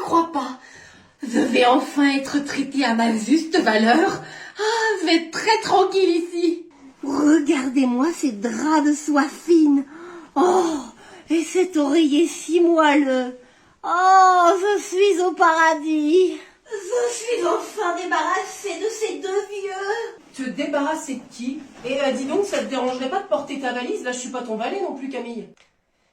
crois pas. Je vais enfin être traitée à ma juste valeur. Ah, je vais être très tranquille ici. Regardez-moi ces draps de soie fine. Oh, et cet oreiller si moelleux. Oh, je suis au paradis. Je suis enfin débarrassée de ces deux vieux. Te débarrasser de qui? Et dis donc, ça te dérangerait pas de porter ta valise? Là, je suis pas ton valet non plus, Camille.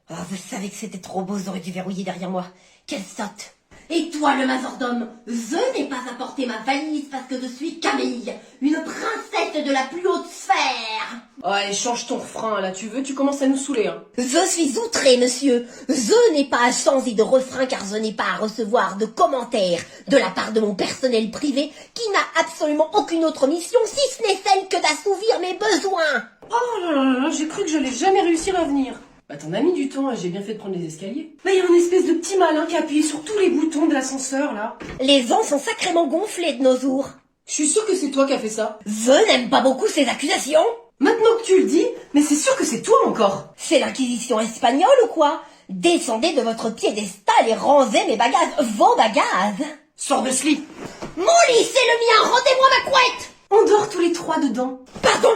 Ah, vous savez que c'était trop beau, j'aurais dû verrouiller derrière moi. Quelle sotte. Et toi, le majordome, je n'ai pas apporté ma valise parce que je suis Camille, une princesse de la plus haute sphère. Oh, allez, change ton refrain, là, tu commences à nous saouler, hein. Je suis outré, monsieur. Je n'ai pas à changer de refrain car je n'ai pas à recevoir de commentaires de la part de mon personnel privé qui n'a absolument aucune autre mission si ce n'est celle que d'assouvir mes besoins. Oh là là là, j'ai cru que j'allais jamais réussir à venir. Bah, t'en as mis du temps, j'ai bien fait de prendre les escaliers. Là, il y a un espèce de petit malin qui a appuyé sur tous les boutons de l'ascenseur, là. Les vents sont sacrément gonflés de nos jours. Je suis sûre que c'est toi qui as fait ça. Je n'aime pas beaucoup ces accusations. Maintenant que tu le dis, mais c'est sûr que c'est toi encore. C'est l'Inquisition espagnole ou quoi? Descendez de votre piédestal et rangez mes bagages, vos bagages. Sors de ce lit. Mon lit, c'est le mien, rendez-moi ma couette. On dort tous les trois dedans. Pardon?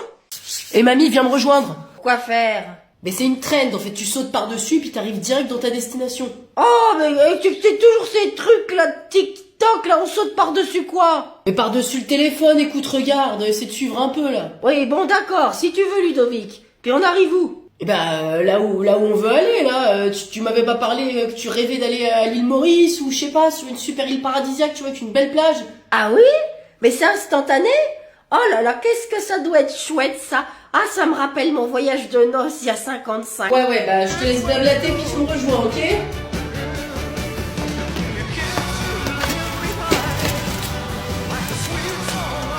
Et mamie, viens me rejoindre. Quoi faire? Mais c'est une trend, en fait, tu sautes par-dessus puis t'arrives direct dans ta destination. Oh, mais c'est toujours ces trucs là, TikTok, là, on saute par-dessus quoi? Mais par-dessus le téléphone, écoute, regarde, essaie de suivre un peu, là. Oui, bon d'accord, si tu veux Ludovic. Puis on arrive où? Eh ben, là où on veut aller, là, tu m'avais pas parlé que tu rêvais d'aller à l'île Maurice, ou je sais pas, sur une super île paradisiaque, tu vois, avec une belle plage. Ah oui? Mais c'est instantané? Oh là là, qu'est-ce que ça doit être chouette ça. Ah, ça me rappelle mon voyage de noces il y a 55. Ouais, bah, je te laisse blablater puis tu me rejoins, ok?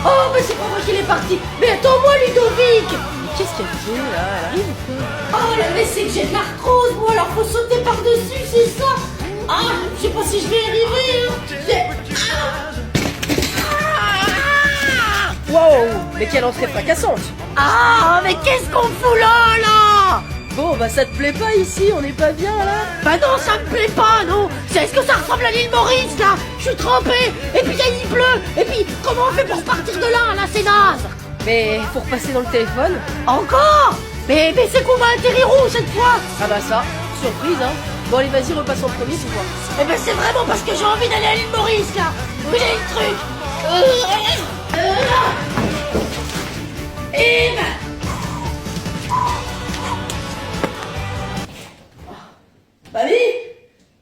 Oh, mais c'est pas moi qui l'ai parti. Mais attends-moi, Ludovic. Mais qu'est-ce qu'elle fait là? Elle arrive ou quoi? Oh là, mais c'est que j'ai de l'arthrose, moi, alors faut sauter par-dessus, c'est ça? Ah, je sais pas si je vais y arriver, hein. Wow, mais quelle entrée fracassante! Ah, mais qu'est-ce qu'on fout là? Bon, bah ça te plaît pas ici, on n'est pas bien là? Bah non, ça me plaît pas, non. Est-ce que ça ressemble à l'île Maurice, là? Je suis trempée, et puis il pleut, et puis comment on fait pour partir de là c'est naze. Mais faut repasser dans le téléphone. Encore? Mais c'est qu'on va atterrir où cette fois? Ah bah ça, surprise hein. Bon allez vas-y, repasse en premier pour voir. Eh ben c'est vraiment parce que j'ai envie d'aller à l'île Maurice, là. Où il y a le truc. Et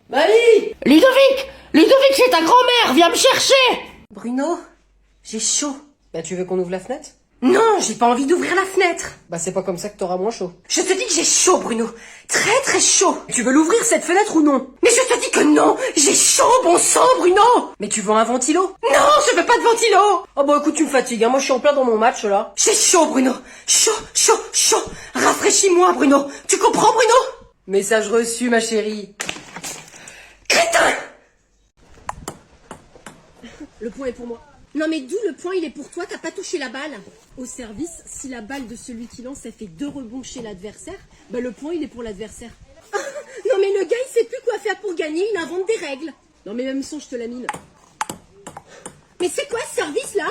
Mamie! Ludovic, c'est ta grand-mère, viens me chercher. Bruno, j'ai chaud. Bah tu veux qu'on ouvre la fenêtre? Non, j'ai pas envie d'ouvrir la fenêtre. Bah c'est pas comme ça que t'auras moins chaud. Je te dis que j'ai chaud, Bruno. Très très chaud. Tu veux l'ouvrir cette fenêtre ou non? Mais je te dis que non. J'ai chaud, bon sang, Bruno. Mais tu veux un ventilo? Non, je veux pas de ventilo. Oh bah écoute, tu me fatigues, hein. Moi je suis en plein dans mon match là. J'ai chaud, Bruno. Chaud. Rafraîchis-moi, Bruno. Tu comprends, Bruno? Message reçu, ma chérie. Crétin. Le point est pour moi. Non mais d'où le point il est pour toi, t'as pas touché la balle. Au service, si la balle de celui qui lance, elle fait 2 rebonds chez l'adversaire, bah le point il est pour l'adversaire. Non mais le gars il sait plus quoi faire pour gagner, il invente des règles. Non mais même son, je te la mine. Mais c'est quoi ce service là?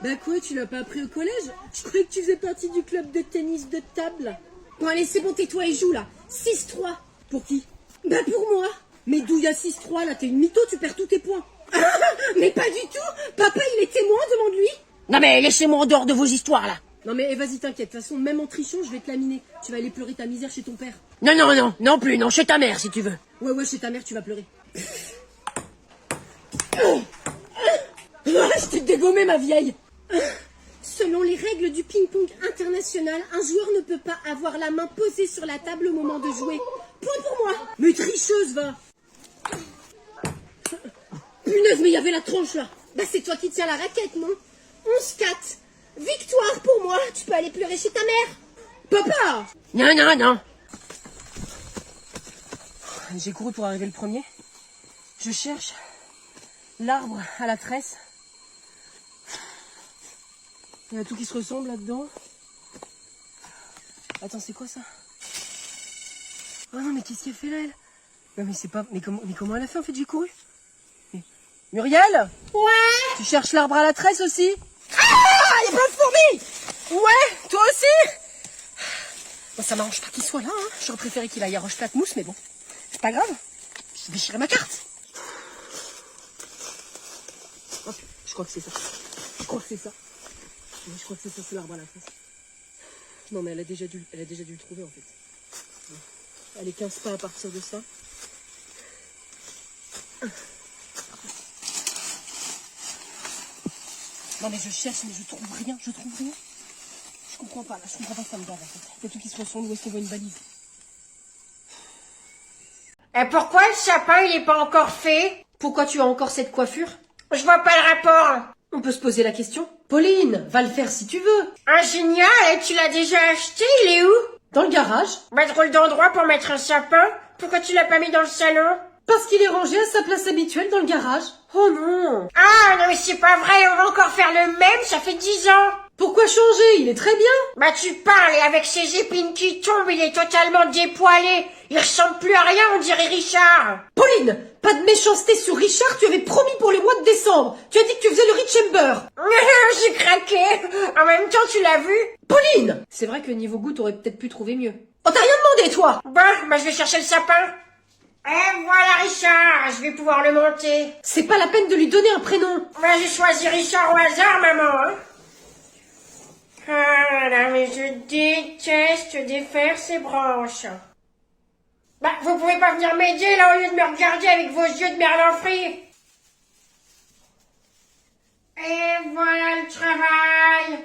Bah quoi, tu l'as pas appris au collège? Je croyais que tu faisais partie du club de tennis de table. Bon allez c'est bon, tais-toi et joue là. 6-3. Pour qui? Bah pour moi. Mais d'où il y a 6-3 là? T'es une mytho, tu perds tous tes points. Mais pas du tout. Papa il est témoin, demande-lui. Non mais laissez-moi en dehors de vos histoires là. Non mais vas-y t'inquiète, de toute façon même en trichant je vais te laminer. Tu vas aller pleurer ta misère chez ton père. Non plus, non, chez ta mère si tu veux. Ouais chez ta mère tu vas pleurer. Je t'ai dégommé ma vieille. Selon les règles du ping-pong international, un joueur ne peut pas avoir la main posée sur la table au moment de jouer. Point pour moi. Mais tricheuse va. Punaise mais il y avait la tranche là. Bah c'est toi qui tiens la raquette non? 11-4. Victoire pour moi. Tu peux aller pleurer chez ta mère. Papa. Non. J'ai couru pour arriver le premier. Je cherche l'arbre à la tresse. Il y a tout qui se ressemble là-dedans. Attends, c'est quoi ça? Oh non, mais qu'est-ce qu'elle fait là, elle? Non, mais c'est pas... Mais comment elle a fait en fait? J'ai couru. Mais Muriel? Ouais. Tu cherches l'arbre à la tresse aussi? Ah, il y a plein de fourmis! Ouais, toi aussi? Bon, ça m'arrange pas qu'il soit là, hein. J'aurais préféré qu'il aille à Roche-Plate-Mousse, mais bon, c'est pas grave. J'ai déchiré ma carte. Hop, je crois que c'est ça. Je crois que c'est ça. Ouais, je crois que c'est ça, c'est l'arbre à la tresse. Non, mais elle a déjà dû le trouver, en fait. Elle est 15 pas à partir de ça. Non mais je cherche, mais je trouve rien. Je comprends pas, là, je comprends pas que ça me garde en fait. Il y a tout qui se ressemble, où est-ce qu'on voit une balise? Et pourquoi le sapin il est pas encore fait? Pourquoi tu as encore cette coiffure? Je vois pas le rapport. On peut se poser la question. Pauline, va le faire si tu veux. Ah génial, et tu l'as déjà acheté, il est où? Dans le garage. Bah drôle d'endroit pour mettre un sapin. Pourquoi tu l'as pas mis dans le salon? Parce qu'il est rangé à sa place habituelle dans le garage. Oh non. Ah non mais c'est pas vrai, on va encore faire le même, ça fait 10 ans. Pourquoi changer? Il est très bien. Bah tu parles et avec ses épines qui tombent, il est totalement dépoilé. Il ressemble plus à rien, on dirait Richard. Pauline, pas de méchanceté sur Richard, tu avais promis pour le mois de décembre. Tu as dit que tu faisais le Richember. J'ai craqué. En même temps, tu l'as vu? Pauline! C'est vrai que niveau goût, t'aurais peut-être pu trouver mieux. Oh, t'as rien demandé, toi! Bon, bah je vais chercher le sapin. Et voilà Richard, je vais pouvoir le monter. C'est pas la peine de lui donner un prénom. Bah j'ai choisi Richard au hasard, maman. Hein. Ah là, mais je déteste défaire ces branches. Bah, vous pouvez pas venir m'aider là au lieu de me regarder avec vos yeux de merlan frit. Et voilà le travail.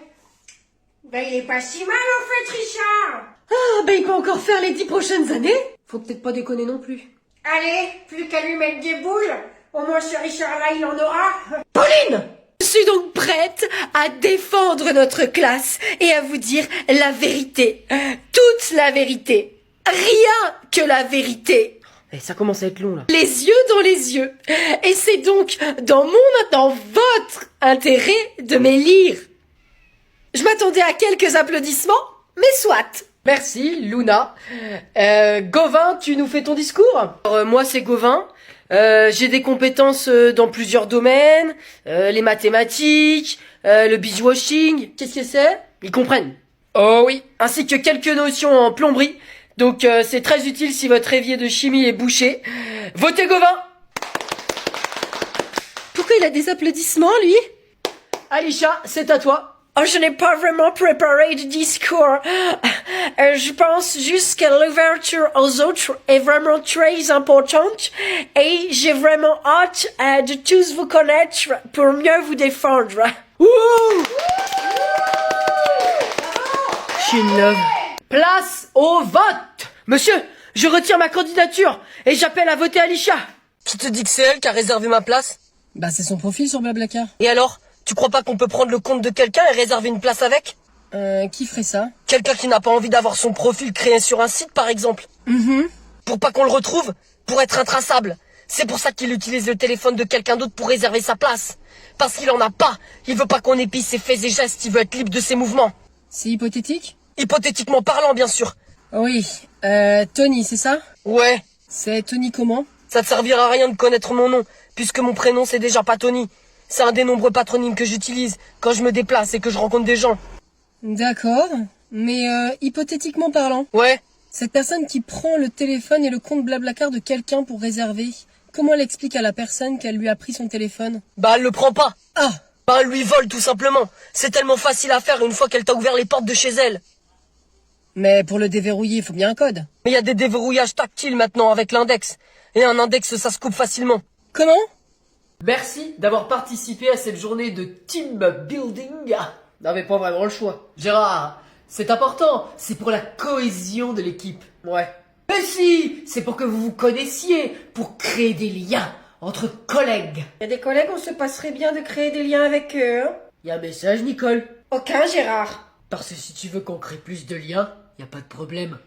Bah il est pas si mal en fait, Richard. Ah, ben il peut encore faire les 10 prochaines années. Faut peut-être pas déconner non plus. Allez, plus qu'à lui mettre des boules. Au moins ce Richard-là, il en aura. Pauline! Je suis donc prête à défendre notre classe et à vous dire la vérité. Toute la vérité. Rien que la vérité. Eh, ça commence à être long, là. Les yeux dans les yeux. Et c'est donc dans votre intérêt de me lire. Je m'attendais à quelques applaudissements, mais soit. Merci, Luna. Gauvin, tu nous fais ton discours? Alors, moi, c'est Gauvin. J'ai des compétences dans plusieurs domaines. Les mathématiques, le beeswashing. Qu'est-ce que c'est? Ils comprennent. Oh oui. Ainsi que quelques notions en plomberie. Donc, c'est très utile si votre évier de chimie est bouché. Votez Gauvin! Pourquoi il a des applaudissements, lui? Alisha, c'est à toi. Oh, je n'ai pas vraiment préparé de discours. Je pense juste que l'ouverture aux autres est vraiment très importante et j'ai vraiment hâte de tous vous connaître pour mieux vous défendre. Chin-love. Place au vote! Monsieur, je retire ma candidature et j'appelle à voter Alisha. Qui te dit que c'est elle qui a réservé ma place? Bah, c'est son profil sur Blablacar. Et alors? Tu crois pas qu'on peut prendre le compte de quelqu'un et réserver une place avec? Qui ferait ça? Quelqu'un qui n'a pas envie d'avoir son profil créé sur un site, par exemple. Pour pas qu'on le retrouve, pour être intraçable. C'est pour ça qu'il utilise le téléphone de quelqu'un d'autre pour réserver sa place. Parce qu'il en a pas. Il veut pas qu'on épie ses faits et gestes, il veut être libre de ses mouvements. C'est hypothétique? Hypothétiquement parlant, bien sûr. Oui. Tony, c'est ça? Ouais. C'est Tony comment? Ça te servira à rien de connaître mon nom, puisque mon prénom c'est déjà pas Tony. C'est un des nombreux patronymes que j'utilise quand je me déplace et que je rencontre des gens. D'accord. Mais hypothétiquement parlant, Ouais. cette personne qui prend le téléphone et le compte Blablacar de quelqu'un pour réserver, comment elle explique à la personne qu'elle lui a pris son téléphone? Bah elle le prend pas. Ah! Bah elle lui vole tout simplement. C'est tellement facile à faire une fois qu'elle t'a ouvert les portes de chez elle. Mais pour le déverrouiller, il faut bien un code. Mais il y a des déverrouillages tactiles maintenant avec l'index. Et un index ça se coupe facilement. Comment? Merci d'avoir participé à cette journée de team building. N'avais pas vraiment le choix. Gérard, c'est important, c'est pour la cohésion de l'équipe. Ouais. Mais si, c'est pour que vous vous connaissiez, pour créer des liens entre collègues. Il y a des collègues, on se passerait bien de créer des liens avec eux. Hein? Y a un message, Nicole? Aucun, Gérard. Parce que si tu veux qu'on crée plus de liens, y a pas de problème.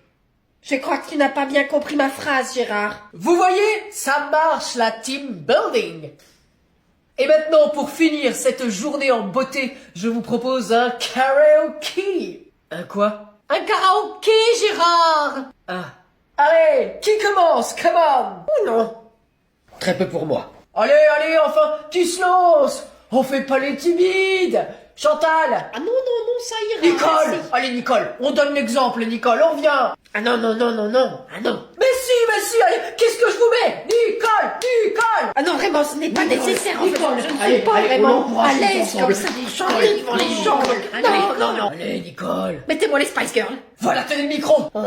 Je crois que tu n'as pas bien compris ma phrase, Gérard. Vous voyez, ça marche la team building. Et maintenant, pour finir cette journée en beauté, je vous propose un karaoké. Un quoi? Un karaoké, Gérard! Ah. Allez, qui commence? Come on! Ou non? Très peu pour moi. Allez, allez, enfin, qui se lance? On fait pas les timides. Chantal. Ah non, ça ira. Nicole. Allez, Nicole, on donne l'exemple, Nicole, on vient. Ah non. Ah non. Mais si, allez, qu'est-ce que je vous mets? Nicole. Ah non, vraiment, ce n'est pas nécessaire. En fait, Nicole, je ne allez, suis pas allez, vraiment on encourage à tous l'aise ensemble. comme ça des chanter devant les gens. Non. Allez, Nicole. Mettez-moi les Spice Girls. Voilà, tenez le micro. Oh,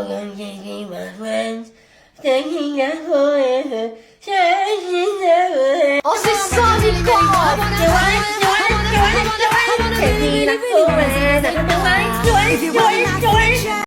c'est ça, Nicole.